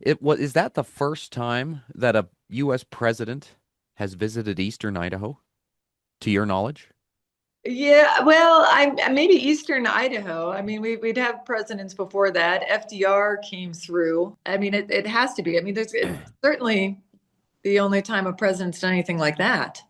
Is that the first time that a U.S. president has visited Eastern Idaho, to your knowledge? Yeah, well, maybe Eastern Idaho. I mean, we'd have presidents before that. FDR came through. I mean, it has to be. I mean, it's certainly the only time a president's done anything like that.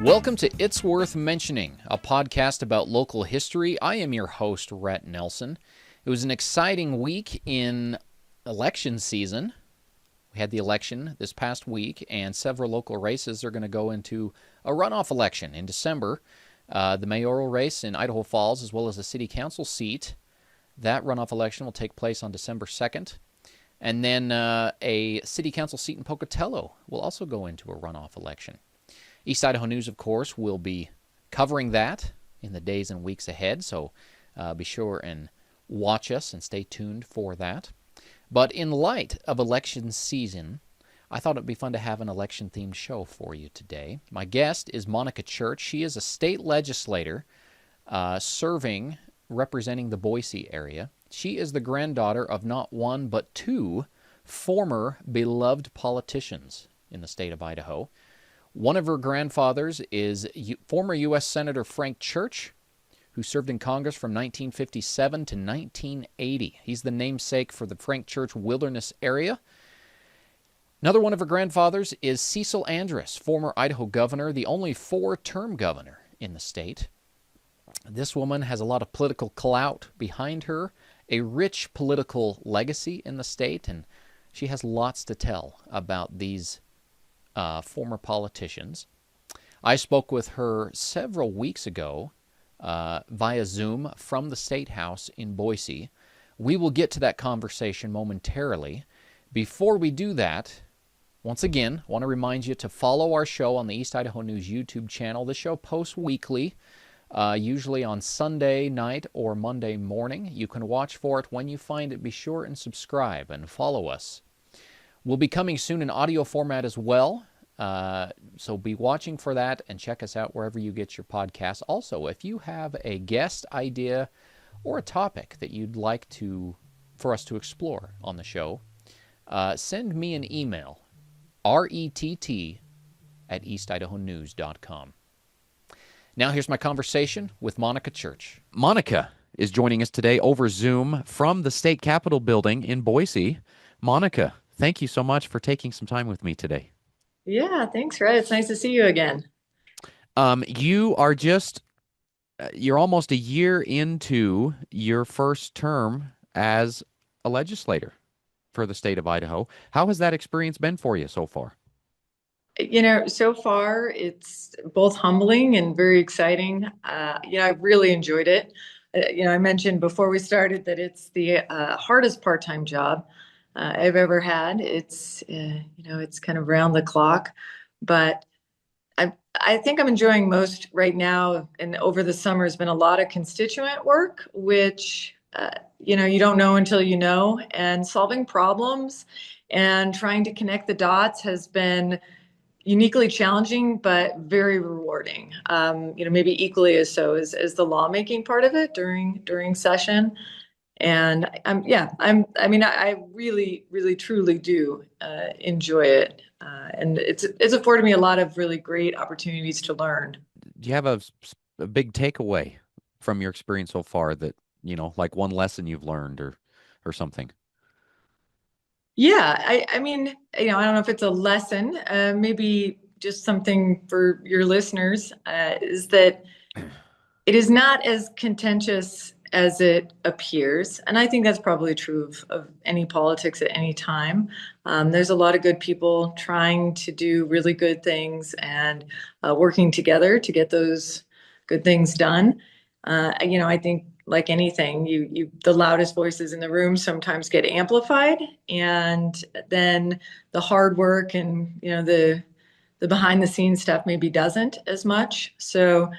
Welcome to It's Worth Mentioning, a podcast about local history. I am your host, Rhett Nelson. It was an exciting week in election season. We had the election this past week, and several local races are going to go into a runoff election in December. The mayoral race in Idaho Falls, as well as the city council seat, that runoff election will take place on December 2nd. And then a city council seat in Pocatello will also go into a runoff election. East Idaho News, of course, will be covering that in the days and weeks ahead, so be sure and watch us and stay tuned for that. But in light of election season, I thought it would be fun to have an election-themed show for you today. My guest is Monica Church. She is a state legislator representing the Boise area. She is the granddaughter of not one but two former beloved politicians in the state of Idaho. One of her grandfathers is former U.S. Senator Frank Church, who served in Congress from 1957 to 1980. He's the namesake for the Frank Church Wilderness Area. Another one of her grandfathers is Cecil Andrus, former Idaho governor, the only four-term governor in the state. This woman has a lot of political clout behind her, a rich political legacy in the state, and she has lots to tell about these former politicians. I spoke with her several weeks ago via Zoom from the State House in Boise. We will get to that conversation momentarily. Before we do that, once again, I want to remind you to follow our show on the East Idaho News YouTube channel. The show posts weekly, usually on Sunday night or Monday morning. You can watch for it when you find it. Be sure and subscribe and follow us. We'll be coming soon in audio format as well, so be watching for that and check us out wherever you get your podcasts. Also, if you have a guest idea or a topic that you'd like for us to explore on the show, send me an email, rett@eastidahonews.com. Now here's my conversation with Monica Church. Monica is joining us today over Zoom from the State Capitol building in Boise. Monica, thank you so much for taking some time with me today. Yeah, thanks, Red. It's nice to see you again. You're almost a year into your first term as a legislator for the state of Idaho. How has that experience been for you so far? So far it's both humbling and very exciting. I've really enjoyed it. I mentioned before we started that it's the hardest part-time job I've ever had. It's it's kind of round the clock, but I think I'm enjoying most right now. And over the summer has been a lot of constituent work, which you don't know until you know, and solving problems and trying to connect the dots has been uniquely challenging, but very rewarding. Maybe equally as so as the lawmaking part of it during session. And I really, really, truly do enjoy it. And it's afforded me a lot of really great opportunities to learn. Do you have a big takeaway from your experience so far that, like one lesson you've learned or something? Yeah, I mean, I don't know if it's a lesson, maybe just something for your listeners, is that it is not as contentious as it appears. And I think that's probably true of any politics at any time. There's a lot of good people trying to do really good things and working together to get those good things done. I think like anything, the loudest voices in the room sometimes get amplified, and then the hard work and the behind the scenes stuff maybe doesn't as much. So,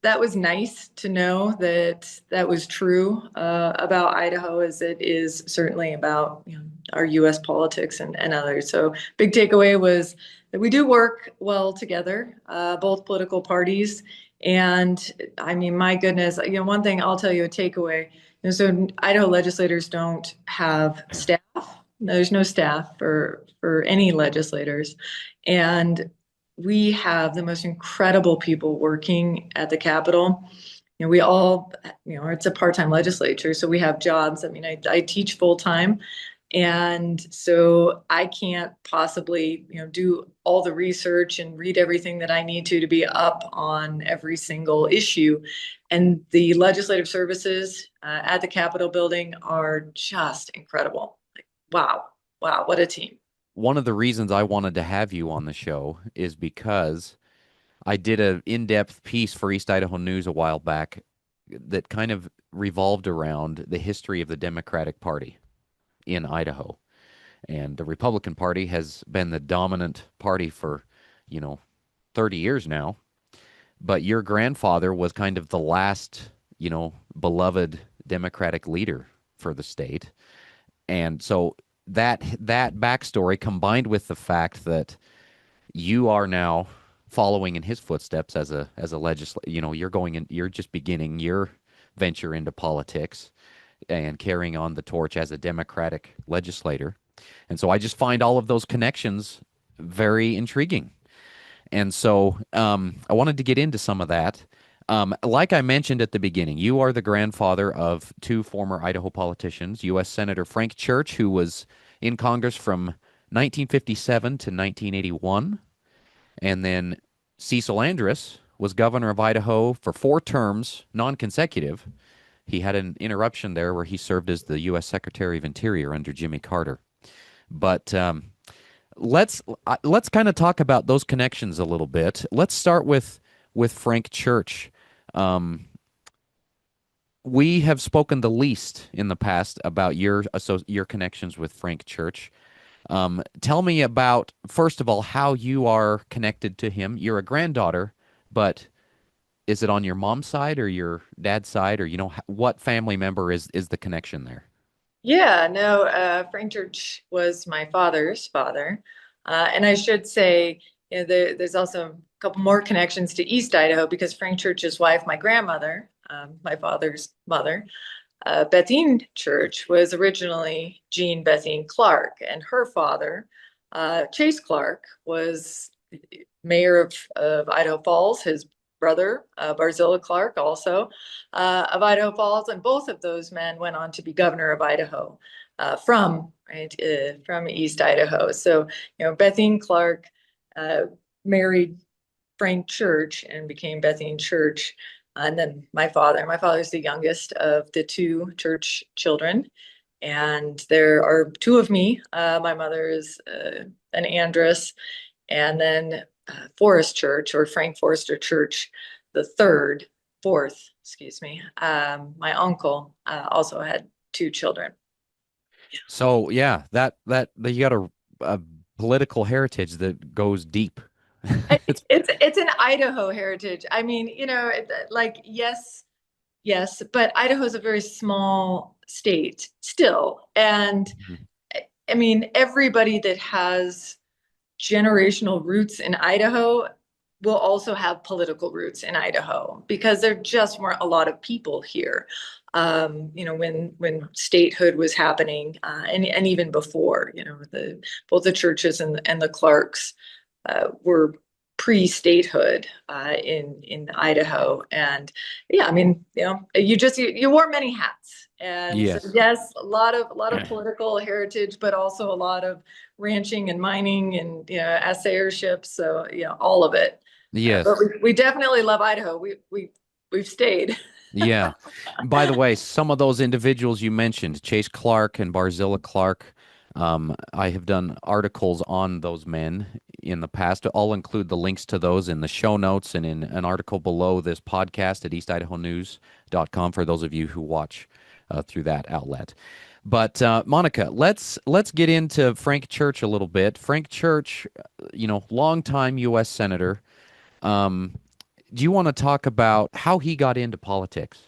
that was nice to know that was true about Idaho, as it is certainly about our U.S. politics and others. So big takeaway was that we do work well together, both political parties, And I mean, my goodness, one thing I'll tell you, a takeaway, so Idaho legislators don't have staff. There's no staff for any legislators. And we have the most incredible people working at the Capitol. We all, it's a part-time legislature, so we have jobs. I mean, I teach full-time, and so I can't possibly, do all the research and read everything that I need to be up on every single issue. And the legislative services at the Capitol building are just incredible. Like, wow, what a team. One of the reasons I wanted to have you on the show is because I did an in-depth piece for East Idaho News a while back that kind of revolved around the history of the Democratic Party in Idaho. And the Republican Party has been the dominant party for, you know, 30 years now. But your grandfather was kind of the last, beloved Democratic leader for the state. And so that backstory combined with the fact that you are now following in his footsteps as a legislator, you're just beginning your venture into politics and carrying on the torch as a Democratic legislator. And so I just find all of those connections very intriguing. And so I wanted to get into some of that. Like I mentioned at the beginning, you are the grandfather of two former Idaho politicians, U.S. Senator Frank Church, who was in Congress from 1957 to 1981, and then Cecil Andrus was governor of Idaho for 4 terms, non-consecutive. He had an interruption there where he served as the U.S. Secretary of Interior under Jimmy Carter. But let's kind of talk about those connections a little bit. Let's start with Frank Church. We have spoken the least in the past about your connections with Frank Church. Tell me about, first of all, how you are connected to him. You're a granddaughter, but is it on your mom's side or your dad's side, or what family member is the connection there? Yeah, no, Frank Church was my father's father. And I should say, there's also a couple more connections to East Idaho because Frank Church's wife, my grandmother, my father's mother, Bethine Church, was originally Jean Bethine Clark, and her father, Chase Clark, was mayor of Idaho Falls. His brother, Barzilla Clark, also of Idaho Falls, and both of those men went on to be governor of Idaho from East Idaho. So, Bethine Clark married Frank Church and became Bethine Church. And then my father's the youngest of the two Church children. And there are two of me. My mother is an Andrus, and then Forrest Church, or Frank Forrester Church, fourth, excuse me. My uncle also had two children. So yeah, that you got a political heritage that goes deep. It's an Idaho heritage. I mean, like yes, but Idaho is a very small state still, and I mean, everybody that has generational roots in Idaho will also have political roots in Idaho because there just weren't a lot of people here. When statehood was happening, and even before, both the Churches and the Clarks were pre-statehood in Idaho. And yeah, I mean, you wore many hats. And so Yes. yes, a lot of political heritage, but also a lot of ranching and mining and assayership. So all of it. But Yes. we definitely love Idaho. We've stayed. Yeah. By the way, some of those individuals you mentioned, Chase Clark and Barzilla Clark, I have done articles on those men in the past. I'll include the links to those in the show notes and in an article below this podcast at eastidahonews.com for those of you who watch through that outlet. But Monica, let's get into Frank Church a little bit. Frank Church, longtime U.S. Senator. Do you want to talk about how he got into politics?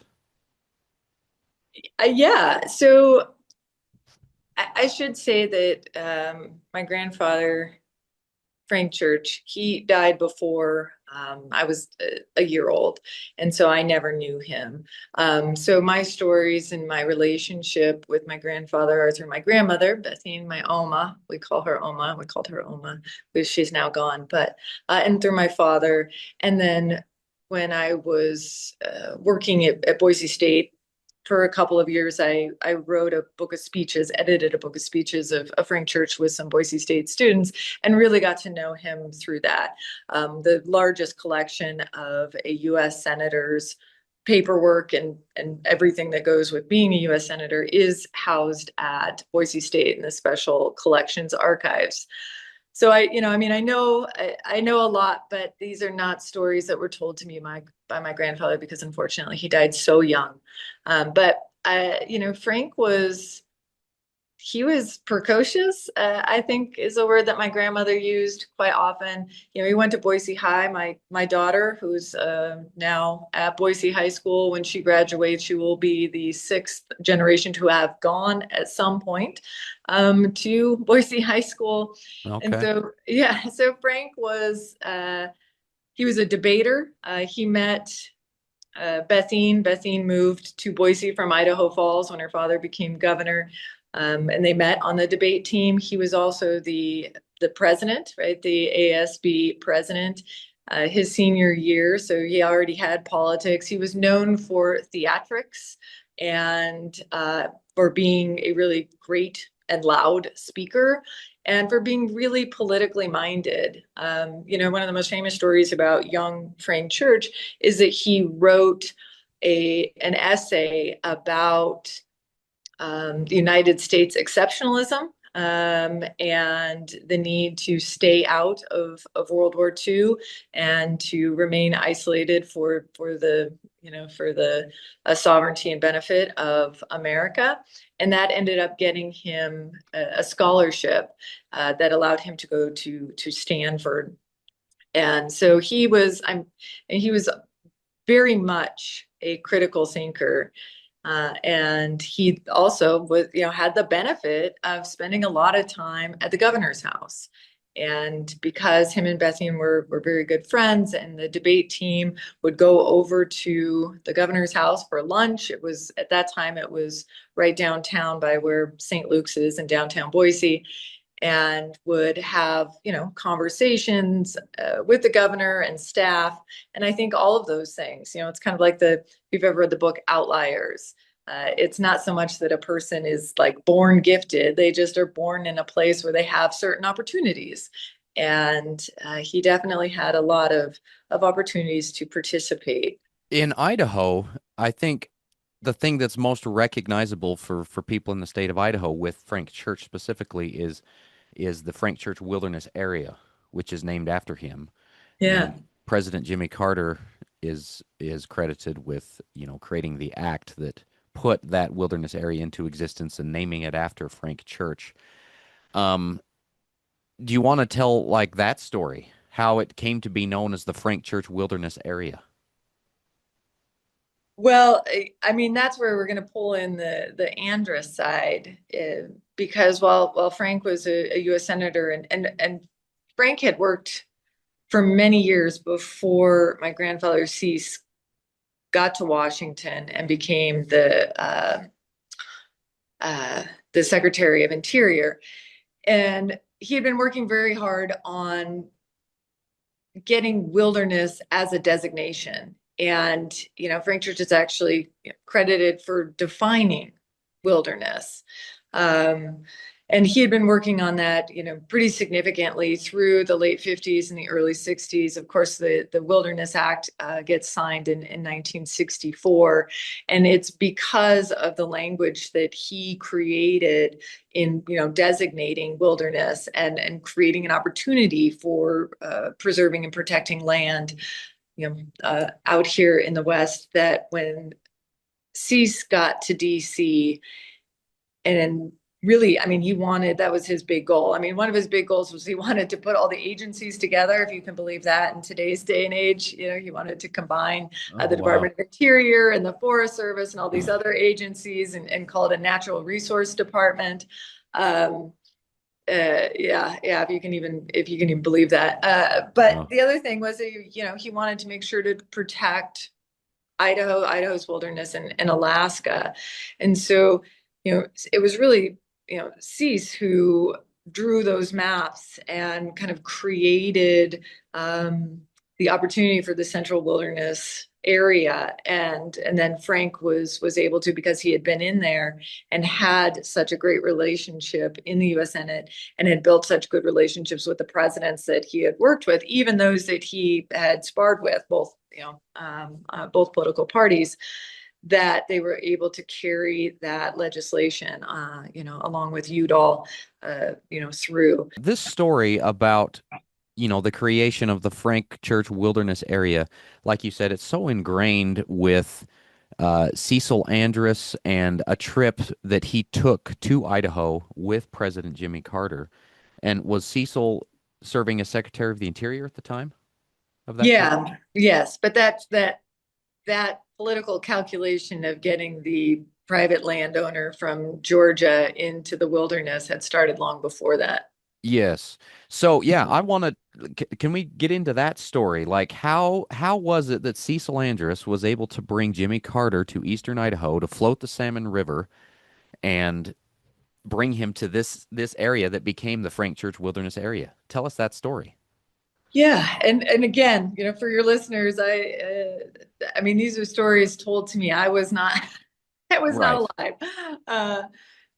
Yeah. So I should say that my grandfather Frank Church. He died before I was a year old, and so I never knew him. So my stories and my relationship with my grandfather are through my grandmother, Bethine, my Oma. We call her Oma. We called her Oma because she's now gone. But and through my father, and then when I was working at Boise State for a couple of years, I wrote a book of speeches, edited a book of speeches of Frank Church with some Boise State students, and really got to know him through that. The largest collection of a U.S. senator's paperwork and everything that goes with being a U.S. senator is housed at Boise State in the Special Collections Archives. So I know a lot, but these are not stories that were told to me by my grandfather because unfortunately he died so young. But Frank he was precocious, I think is a word that my grandmother used quite often. He went to Boise High. My daughter, who's now at Boise High School, when she graduates, she will be the sixth generation to have gone at some point to Boise High School. And Okay. so Frank he was a debater. He met Bethine. Bethine moved to Boise from Idaho Falls when her father became governor. And they met on the debate team. He was also the president, right? The ASB president, his senior year. So he already had politics. He was known for theatrics and for being a really great and loud speaker and for being really politically minded. One of the most famous stories about young Frank Church is that he wrote an essay about the United States exceptionalism and the need to stay out of World War II and to remain isolated for the sovereignty and benefit of America. And that ended up getting him a scholarship that allowed him to go to Stanford. And so he was very much a critical thinker. And he also had the benefit of spending a lot of time at the governor's house. And because him and Bethany were very good friends, and the debate team would go over to the governor's house for lunch. At that time, it was right downtown by where St. Luke's is in downtown Boise, and would have, conversations with the governor and staff. And I think all of those things, it's kind of like if you've ever read the book Outliers, it's not so much that a person is like born gifted, they just are born in a place where they have certain opportunities. And he definitely had a lot of opportunities to participate. In Idaho, I think the thing that's most recognizable for people in the state of Idaho with Frank Church specifically is the Frank Church Wilderness Area, which is named after him. Yeah. And President Jimmy Carter is credited with, creating the act that put that wilderness area into existence and naming it after Frank Church. Do you want to tell like that story, how it came to be known as the Frank Church Wilderness Area? Well, I mean, that's where we're going to pull in the Andrus side, because while Frank was a U.S. senator, and Frank had worked for many years before my grandfather Cecil got to Washington and became the Secretary of Interior, and he had been working very hard on getting wilderness as a designation. And, Frank Church is actually credited for defining wilderness. And he had been working on that, pretty significantly through the late 50s and the early 60s. Of course, the Wilderness Act gets signed in 1964. And it's because of the language that he created in, designating wilderness and creating an opportunity for preserving and protecting land out here in the West, that when Cecil got to DC, and really, I mean, that was his big goal. I mean, one of his big goals was he wanted to put all the agencies together, if you can believe that in today's day and age. He wanted to combine the Department of Interior and the Forest Service and all these other agencies and call it a natural resource department. Yeah, if you can even believe that. But the other thing was that, he wanted to make sure to protect Idaho's wilderness and Alaska. And so, it was really, Cease who drew those maps and kind of created the opportunity for the central wilderness area. And then Frank was able to, because he had been in there and had such a great relationship in the US Senate and had built such good relationships with the presidents that he had worked with, even those that he had sparred with, both both political parties, that they were able to carry that legislation, along with Udall, through. This story about, the creation of the Frank Church Wilderness Area, like you said, it's so ingrained with Cecil Andrus and a trip that he took to Idaho with President Jimmy Carter. And was Cecil serving as Secretary of the Interior at the time of that trip? Yes, but that political calculation of getting the private landowner from Georgia into the wilderness had started long before that. Yes. So yeah, I want to. Can we get into that story? Like, how was it that Cecil Andrus was able to bring Jimmy Carter to eastern Idaho to float the Salmon River and bring him to this area that became the Frank Church Wilderness Area? Tell us that story. Yeah, and again, for your listeners, I mean, these are stories told to me. I was not I was Right. not alive.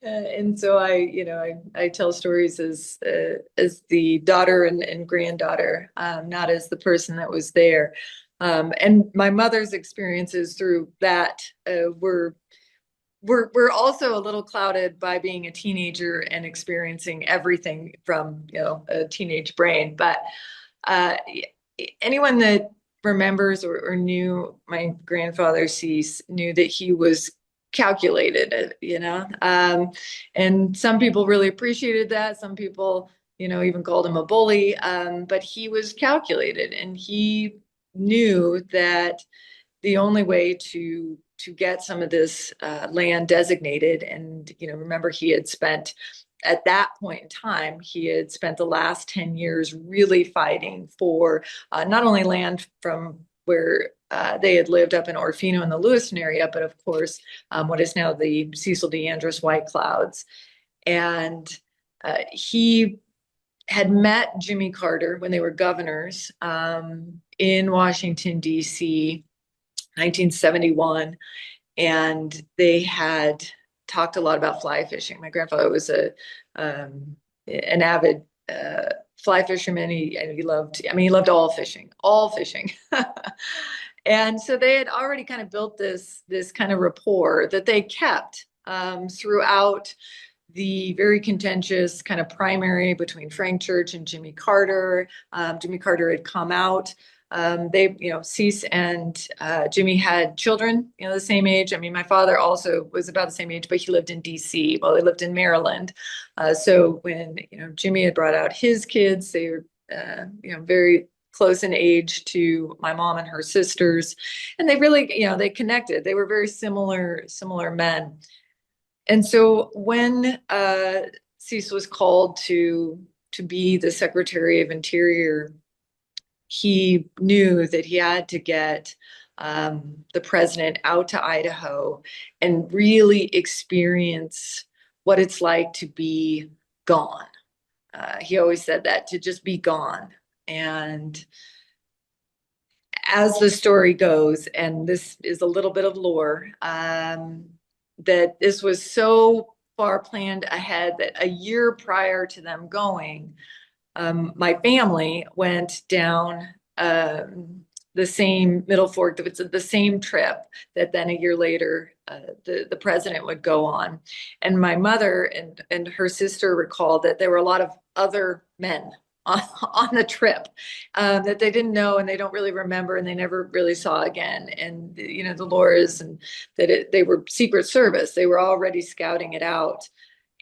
And so I tell stories as the daughter and granddaughter, not as the person that was there. And my mother's experiences through that were also a little clouded by being a teenager and experiencing everything from a teenage brain. But anyone that remembers or knew my grandfather Cease knew that he was calculated, and some people really appreciated that. Some people, even called him a bully, but he was calculated, and he knew that the only way to get some of this land designated, and remember, he had spent, at that point in time, he had spent the last 10 years really fighting for not only land from where they had lived up in Orofino in the Lewiston area, but of course, what is now the Cecil D. Andrus White Clouds. And he had met Jimmy Carter when they were governors in Washington, D.C., 1971. And they had talked a lot about fly fishing. My grandfather was an avid fly fisherman. He loved all fishing. And so they had already kind of built this kind of rapport that they kept throughout the very contentious kind of primary between Frank Church and Jimmy Carter. Jimmy Carter had come out. Cease and Jimmy had children, the same age. I mean, my father also was about the same age, but he lived in DC while they lived in Maryland. So when, Jimmy had brought out his kids, they were, very close in age to my mom and her sisters. And they really, they connected. They were very similar men. And so when Cease was called to be the Secretary of Interior, he knew that he had to get the president out to Idaho and really experience what it's like to be gone. He always said that, to just be gone. And as the story goes, and this is a little bit of lore, that this was so far planned ahead that a year prior to them going, my family went down the same Middle Fork, the same trip that then a year later the president would go on. And my mother and her sister recalled that there were a lot of other men on the trip that they didn't know and they don't really remember and they never really saw again. And the lore is and that they were Secret Service. They were already scouting it out.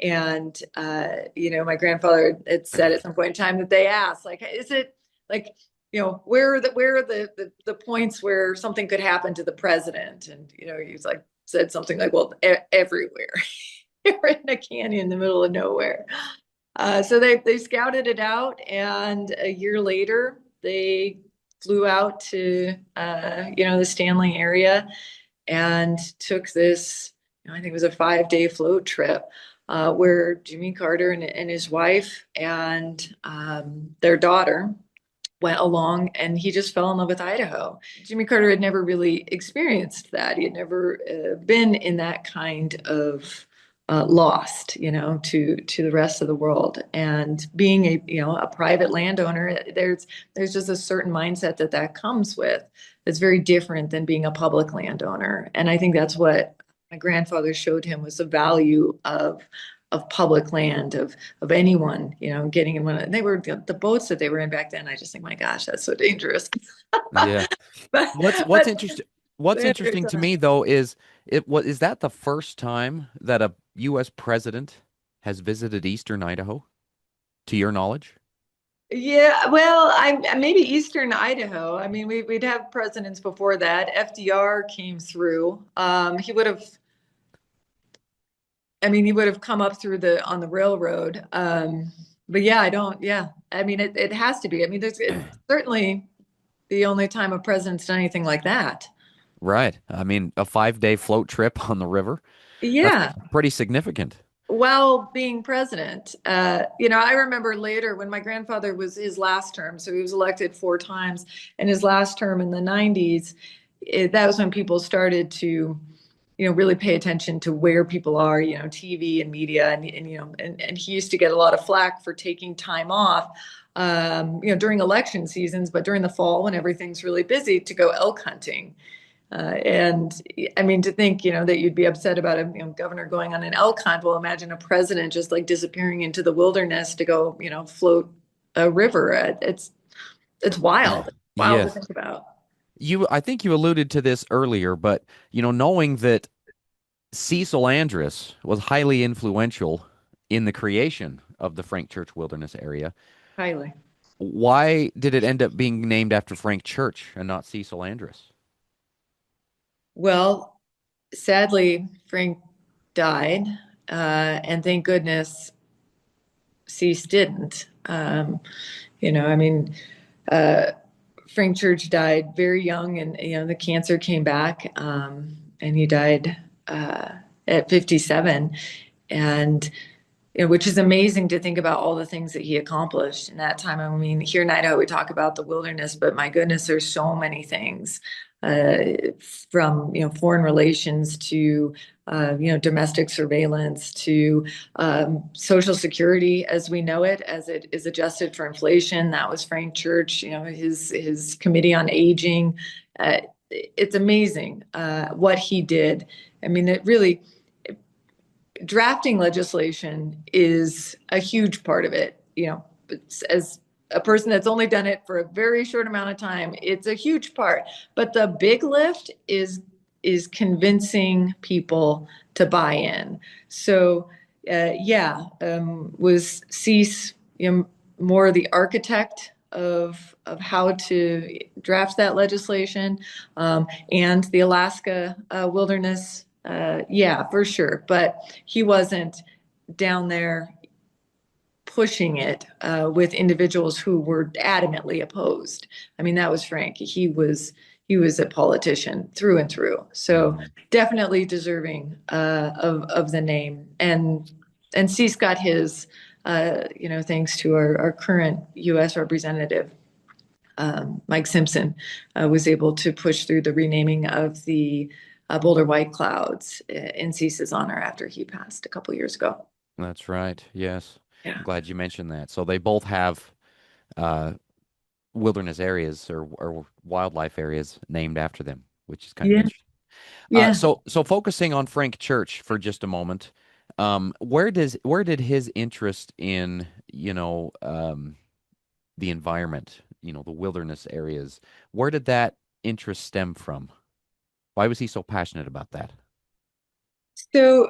And my grandfather had said at some point in time that they asked, like, is it like, where are the points where something could happen to the president? And he's like said something like, well, everywhere. We're in a canyon in the middle of nowhere. So they scouted it out, and a year later they flew out to the Stanley area and took this. I think it was a 5-day float trip where Jimmy Carter and his wife and their daughter went along, and he just fell in love with Idaho. Jimmy Carter had never really experienced that. He had never been in that kind of lost, to the rest of the world. And being a private landowner, there's just a certain mindset that comes with that's very different than being a public landowner. And I think that's what my grandfather showed him, was the value of public land, of anyone, getting in one. They were the boats that they were in back then. I just think, my gosh, that's so dangerous. Yeah. but, What's but interesting what's interesting to me though is is that the first time that a US president has visited Eastern Idaho, to your knowledge? Yeah, well, I maybe Eastern Idaho. I mean, we'd have presidents before that. FDR came through. He would have come up through on the railroad. But yeah, I don't. Yeah, I mean, it has to be. I mean, it's certainly the only time a president's done anything like that. Right. I mean, a 5-day float trip on the river. That's Yeah, pretty significant. while being president. I remember later when my grandfather was his last term, so he was elected 4 times, and his last term in the 90s, that was when people started to really pay attention to where people are, TV and media, and he used to get a lot of flack for taking time off, during election seasons, but during the fall when everything's really busy, to go elk hunting. And I mean, to think, that you'd be upset about a governor going on an elk hunt. Well, imagine a president just like disappearing into the wilderness to go, float a river. It's wild, wild to Yes. think about. I think you alluded to this earlier, but knowing that Cecil Andrus was highly influential in the creation of the Frank Church Wilderness Area, Highly. why did it end up being named after Frank Church and not Cecil Andrus? Well, sadly, Frank died, and thank goodness Cease didn't. I mean, uh, Frank Church died very young, and the cancer came back, and he died at 57, and which is amazing to think about all the things that he accomplished in that time. I mean, here in Idaho, we talk about the wilderness, but my goodness, there's so many things, uh, from foreign relations to domestic surveillance to Social Security as we know it, as it is adjusted for inflation. That was Frank Church. His Committee on Aging. It's amazing what he did. I mean, it really. Drafting legislation is a huge part of it. As a person that's only done it for a very short amount of time, it's a huge part. But the big lift is convincing people to buy in. So, was Cease more the architect of how to draft that legislation, and the Alaska wilderness. Yeah, for sure. But he wasn't down there pushing it with individuals who were adamantly opposed. I mean, that was Frank. He was a politician through and through. So definitely deserving of the name. And Cease got his, thanks to our current U.S. representative, Mike Simpson, was able to push through the renaming of the Boulder White Clouds in Cease's honor after he passed a couple years ago. That's right. Yes. Yeah. I'm glad you mentioned that. So they both have wilderness areas or wildlife areas named after them, which is kind of Yeah. interesting. Yeah. So focusing on Frank Church for just a moment, where did his interest in the environment, the wilderness areas, where did that interest stem from? Why was he so passionate about that? So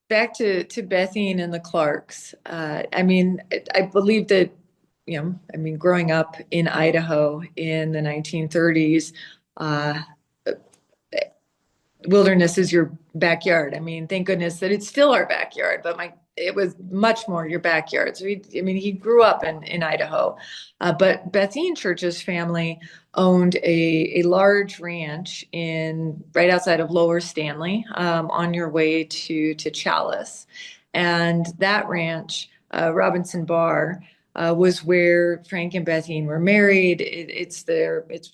back to Bethine and the Clarks. I mean, I believe that, growing up in Idaho in the 1930s, wilderness is your backyard. I mean, thank goodness that it's still our backyard. But my it was much more your backyard. So he grew up in Idaho, but Bethine Church's family owned a large ranch right outside of Lower Stanley, on your way to Chalice, and that ranch, Robinson Bar, was where Frank and Bethine were married. It's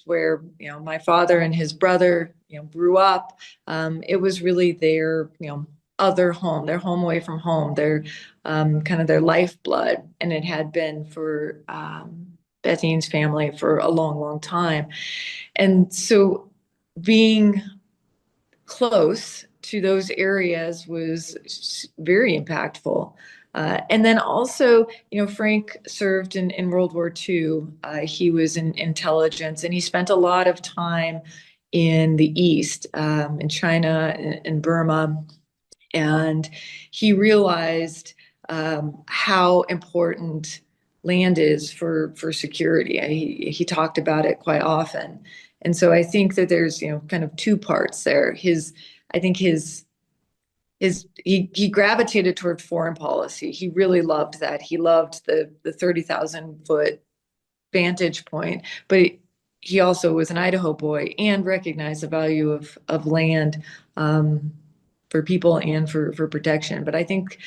where, my father and his brother, grew up. It was really their, other home, their home away from home, their kind of their lifeblood. And it had been for Bethine's family for a long, long time. And so being close to those areas was very impactful. And then also, Frank served in World War II. He was in intelligence, and he spent a lot of time in the East, in China, in Burma. And he realized how important land is for security. He talked about it quite often. And so I think that there's, kind of two parts there. I think he gravitated toward foreign policy. He really loved that. He loved the 30,000 foot vantage point, but he also was an Idaho boy and recognized the value of land, for people and for protection. But I think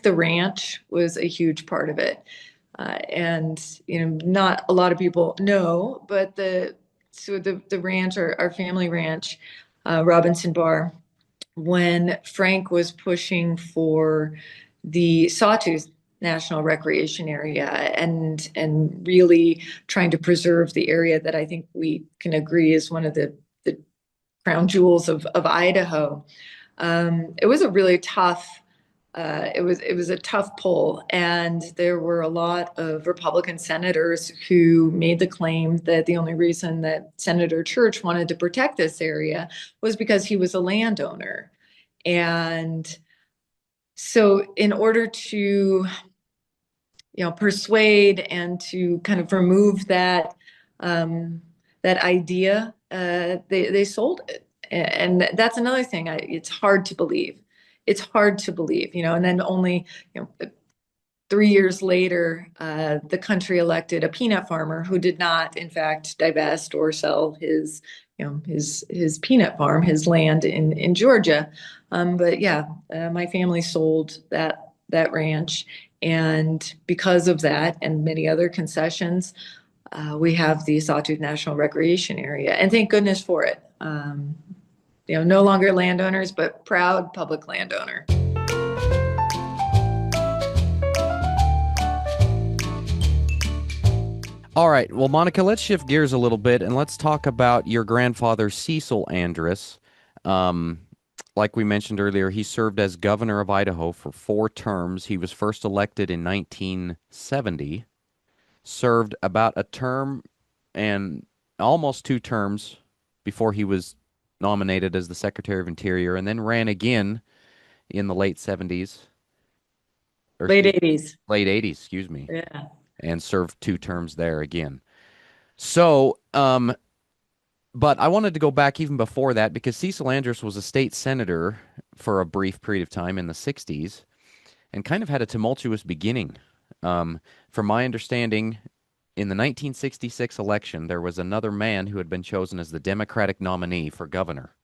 the ranch was a huge part of it. And, not a lot of people know, but the ranch, our family ranch, Robinson Bar, when Frank was pushing for the Sawtooth National Recreation Area and really trying to preserve the area that I think we can agree is one of the crown jewels of Idaho. It was a really tough, it was a tough poll, and there were a lot of Republican senators who made the claim that the only reason that Senator Church wanted to protect this area was because he was a landowner. And so in order to, persuade and to kind of remove that idea, they sold it. And that's another thing. It's hard to believe. It's hard to believe, and then only, 3 years later, the country elected a peanut farmer who did not, in fact, divest or sell his peanut farm, his land in Georgia. But yeah, my family sold that ranch, and because of that and many other concessions, we have the Sawtooth National Recreation Area, and thank goodness for it. No longer landowners, but proud public landowner. All right. Well, Monica, let's shift gears a little bit and let's talk about your grandfather, Cecil Andrus. Like we mentioned earlier, he served as governor of Idaho for 4 terms. He was first elected in 1970, served about a term and almost 2 terms before he was nominated as the Secretary of Interior, and then ran again in the late 70s. Late 80s. Late 80s, excuse me. Yeah. And served 2 terms there again. So, but I wanted to go back even before that because Cecil Andrus was a state senator for a brief period of time in the 60s and kind of had a tumultuous beginning. From my understanding, in the 1966 election, there was another man who had been chosen as the Democratic nominee for governor.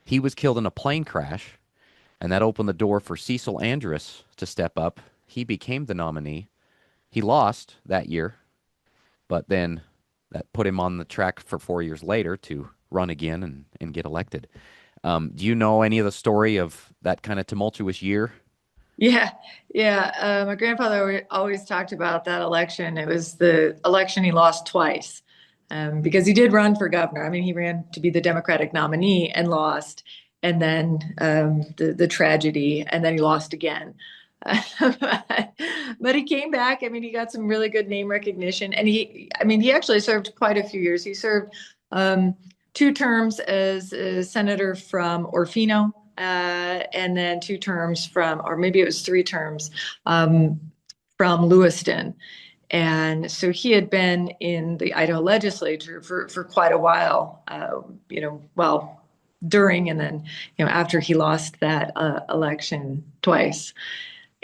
He was killed in a plane crash, and that opened the door for Cecil Andrus to step up. He became the nominee. He lost that year, but then that put him on the track for 4 years later to run again and get elected. Do you know any of the story of that kind of tumultuous year? Yeah. My grandfather always talked about that election. It was the election he lost twice, because he did run for governor. I mean, he ran to be the Democratic nominee and lost, and then the tragedy, and then he lost again. But he came back. I mean, he got some really good name recognition, and he actually served quite a few years. He served 2 terms as a senator from Orfino, and then 2 terms or maybe it was 3 terms, from Lewiston. And so he had been in the Idaho legislature for quite a while, during and then, after he lost that election twice.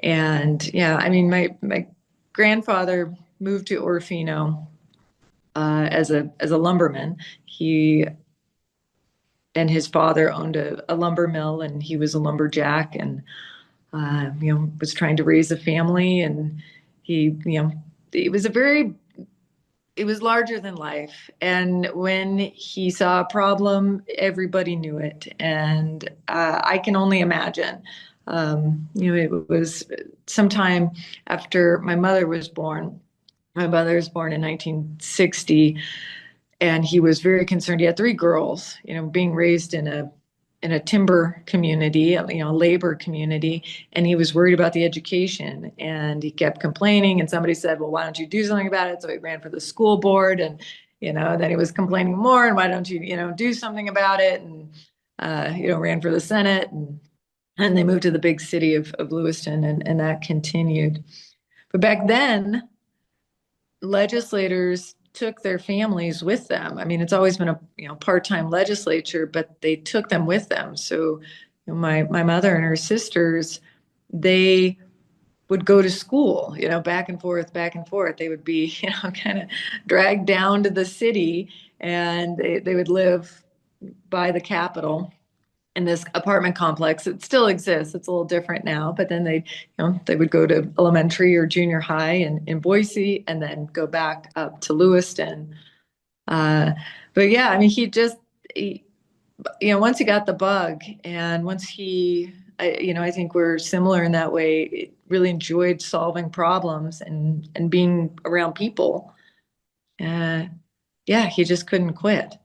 And yeah, I mean, my grandfather moved to Orofino as a lumberman. He and his father owned a lumber mill, and he was a lumberjack, and was trying to raise a family. And he, it was a very it was larger than life. And when he saw a problem, everybody knew it. And I can only imagine. It was sometime after my mother was born. My mother was born in 1960, and he was very concerned. He had three girls, being raised in a timber community, a labor community, and he was worried about the education. And he kept complaining. And somebody said, "Well, why don't you do something about it?" So he ran for the school board, and then he was complaining more. And why don't you, do something about it? And ran for the Senate, and they moved to the big city of Lewiston, and that continued. But back then, legislators took their families with them. I mean, it's always been a part-time legislature, but they took them with them. So my mother and her sisters, they would go to school, back and forth, back and forth. They would be, kind of dragged down to the city, and they would live by the Capitol in this apartment complex. It still exists. It's a little different now, but then they would go to elementary or junior high in Boise, and then go back up to Lewiston. But yeah, I mean, once he got the bug, and once I think we're similar in that way. Really enjoyed solving problems and being around people. Yeah, he just couldn't quit.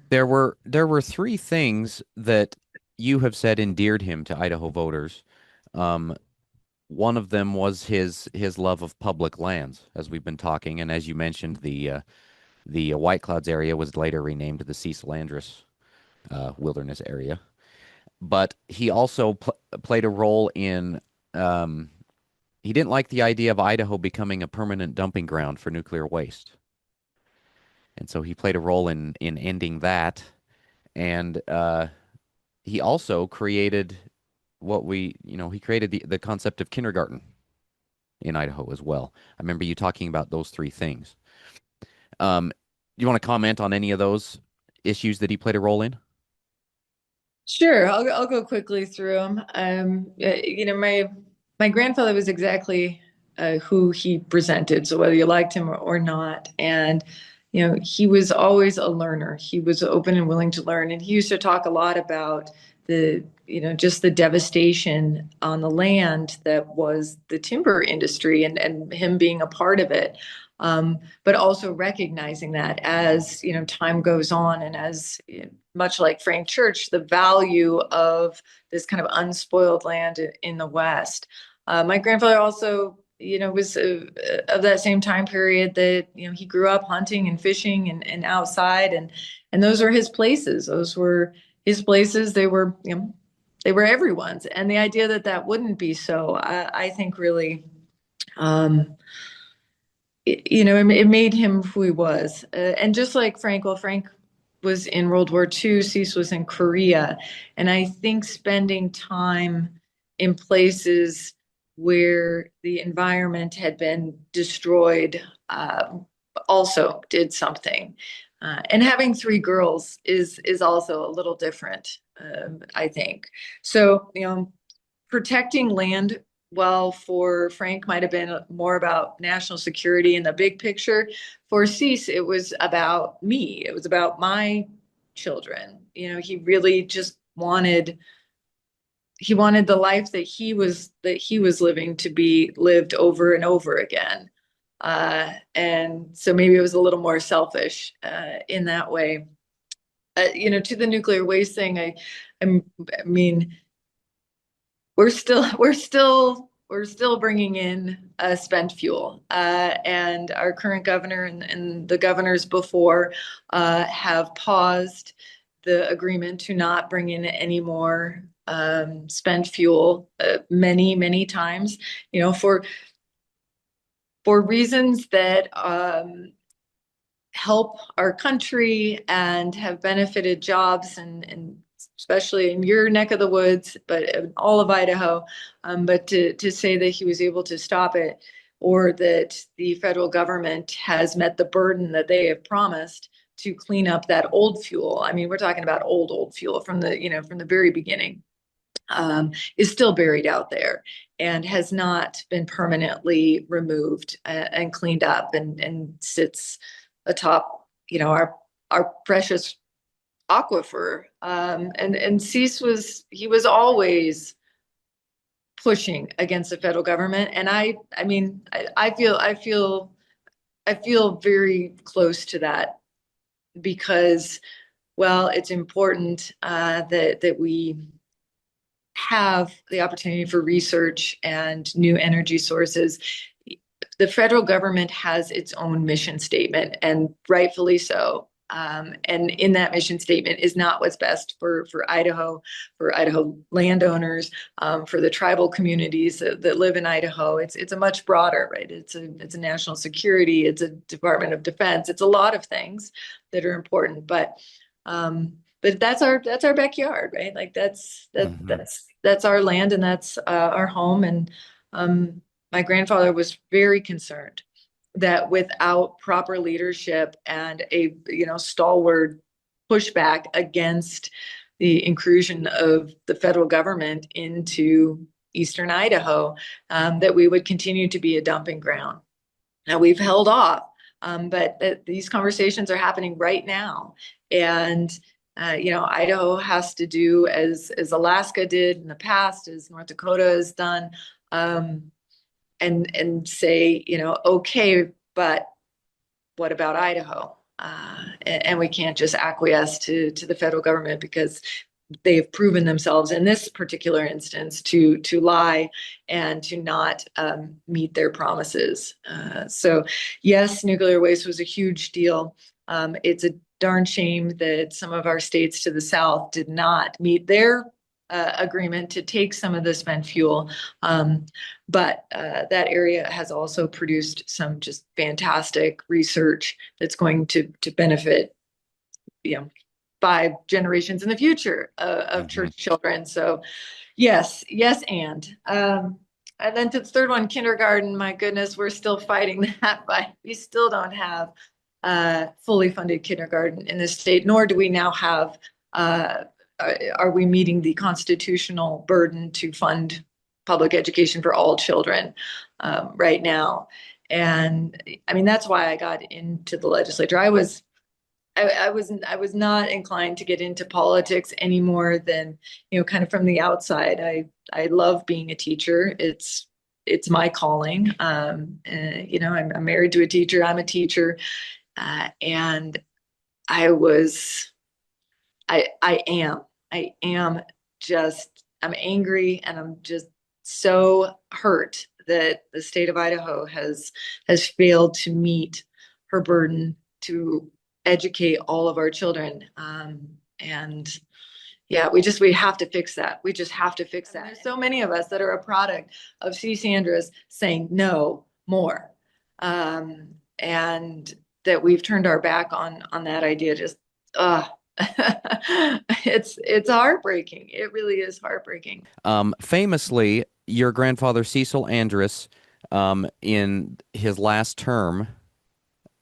There were three things that you have said endeared him to Idaho voters. Um, One of them was his love of public lands, as we've been talking, and as you mentioned, the White Clouds area was later renamed the Cecil Andrus Wilderness Area. But he also played a role in. He didn't like the idea of Idaho becoming a permanent dumping ground for nuclear waste, and so he played a role in ending that. And he also created he created the concept of kindergarten in Idaho as well. I remember you talking about those three things. Do you want to comment on any of those issues that he played a role in? Sure, I'll go quickly through them. My grandfather was exactly who he presented, so whether you liked him or not. And he was always a learner. He was open and willing to learn, and he used to talk a lot about just the devastation on the land that was the timber industry, and him being a part of it. But also recognizing that as time goes on, and as much like Frank Church, the value of this kind of unspoiled land in the West. My grandfather also, was of that same time period that he grew up hunting and fishing and outside, and those were his places. Those were his places. They were they were everyone's, and the idea that wouldn't be so, I think really. It made him who he was. And just like Frank, well, Frank was in World War II, Cecil was in Korea. And I think spending time in places where the environment had been destroyed also did something. And having three girls is also a little different, I think. So, protecting land, well, for Frank might have been more about national security in the big picture. For Cease, it was about me. It was about my children. He really just wanted the life that he was living to be lived over and over again. And so maybe it was a little more selfish in that way. To the nuclear waste thing, I mean, we're still bringing in spent fuel, and our current governor and the governors before have paused the agreement to not bring in any more spent fuel many times, for reasons that help our country and have benefited jobs and especially in your neck of the woods, but in all of Idaho. But to say that he was able to stop it, or that the federal government has met the burden that they have promised to clean up that old fuel. I mean, we're talking about old fuel from the very beginning, is still buried out there and has not been permanently removed and cleaned up, and sits atop, our precious aquifer. And Cease was always pushing against the federal government. And I feel very close to that, because, well, it's important that we have the opportunity for research and new energy sources. The federal government has its own mission statement, and rightfully so. And in that mission statement is not what's best for Idaho, for Idaho landowners, for the tribal communities that live in Idaho. It's a much broader, right? It's a national security. It's a Department of Defense. It's a lot of things that are important, but that's our backyard, right? Like that's our land, and that's our home. And my grandfather was very concerned that without proper leadership and a stalwart pushback against the incursion of the federal government into eastern Idaho, that we would continue to be a dumping ground. Now, we've held off, but these conversations are happening right now. And Idaho has to do as Alaska did in the past, as North Dakota has done, and say, okay, but what about Idaho? And we can't just acquiesce to the federal government, because they've proven themselves in this particular instance to lie and to not meet their promises. So yes, nuclear waste was a huge deal. It's a darn shame that some of our states to the south did not meet their agreement to take some of the spent fuel. But that area has also produced some just fantastic research that's going to benefit, 5 generations in the future of church children. So yes, and then to the third one, kindergarten. My goodness, we're still fighting that, but we still don't have fully funded kindergarten in this state, nor do we now have are we meeting the constitutional burden to fund public education for all children right now. And I mean, that's why I got into the legislature. I was not inclined to get into politics any more than, kind of from the outside. I love being a teacher. It's my calling. I'm married to a teacher. I'm a teacher. And I'm angry, and I'm just so hurt that the state of Idaho has failed to meet her burden to educate all of our children. And yeah, we have to fix that. We just have to fix that. There's so many of us that are a product of Cecil Andrus saying no more. And that we've turned our back on that idea. Just it's heartbreaking. It really is heartbreaking. Famously, your grandfather Cecil Andrus, in his last term,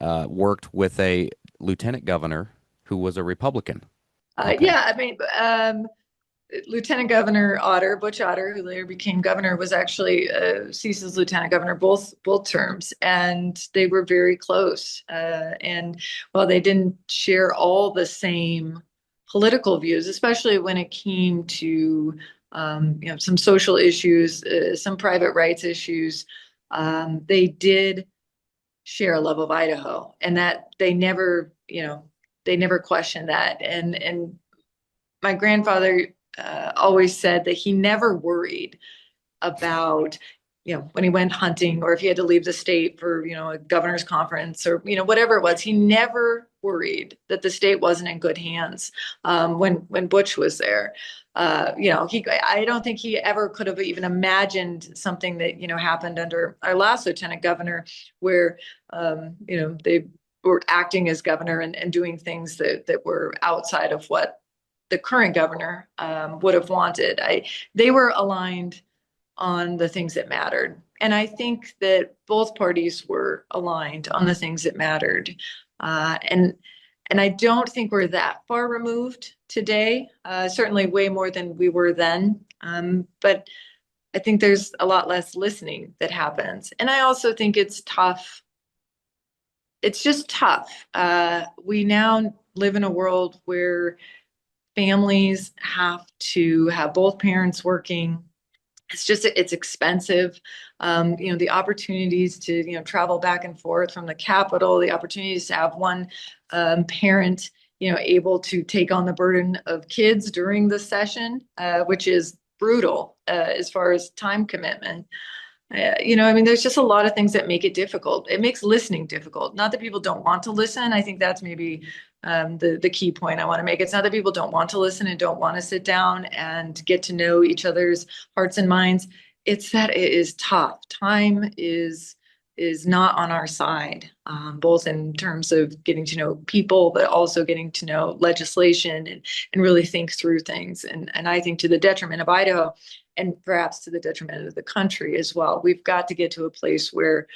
worked with a lieutenant governor who was a Republican. Okay. Yeah, I mean, Lieutenant Governor Butch Otter, who later became governor, was actually Cecil's lieutenant governor both terms, and they were very close. And while they didn't share all the same political views, especially when it came to some social issues, some private rights issues, they did share a love of Idaho, and that they never questioned that. And my grandfather always said that he never worried about, when he went hunting, or if he had to leave the state for, a governor's conference, or, whatever it was. He never worried that the state wasn't in good hands when Butch was there. I don't think he ever could have even imagined something that, happened under our last lieutenant governor, where, they were acting as governor and doing things that were outside of what the current governor would have wanted. They were aligned on the things that mattered. And I think that both parties were aligned on the things that mattered. And I don't think we're that far removed today, certainly way more than we were then. But I think there's a lot less listening that happens. And I also think it's tough. It's just tough. We now live in a world where families have to have both parents working. It's expensive. The opportunities to, travel back and forth from the Capitol, the opportunities to have one parent, able to take on the burden of kids during the session, which is brutal as far as time commitment. There's just a lot of things that make it difficult. It makes listening difficult. Not that people don't want to listen. I think that's maybe the key point I want to make. It's not that people don't want to listen and don't want to sit down and get to know each other's hearts and minds. It's that it is tough. Time is not on our side, both in terms of getting to know people, but also getting to know legislation and really think through things. And I think to the detriment of Idaho, and perhaps to the detriment of the country as well. We've got to get to a place where,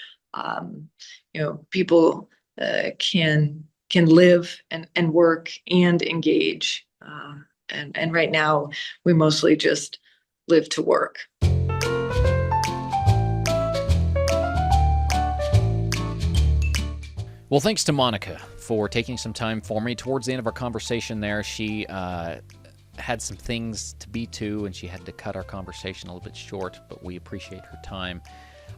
people can live and work and engage. And right now, we mostly just live to work. Well, thanks to Monica for taking some time for me. Towards the end of our conversation there, she had some things to be to, and she had to cut our conversation a little bit short, but we appreciate her time.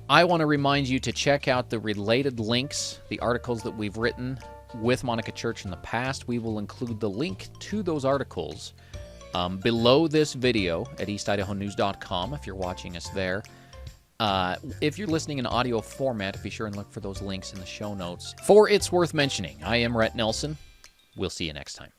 I want to remind you to check out the related links, the articles that we've written with Monica Church in the past. We will include the link to those articles below this video at eastidahonews.com if you're watching us there. If you're listening in audio format, be sure and look for those links in the show notes. For It's Worth Mentioning, I am Rhett Nelson. We'll see you next time.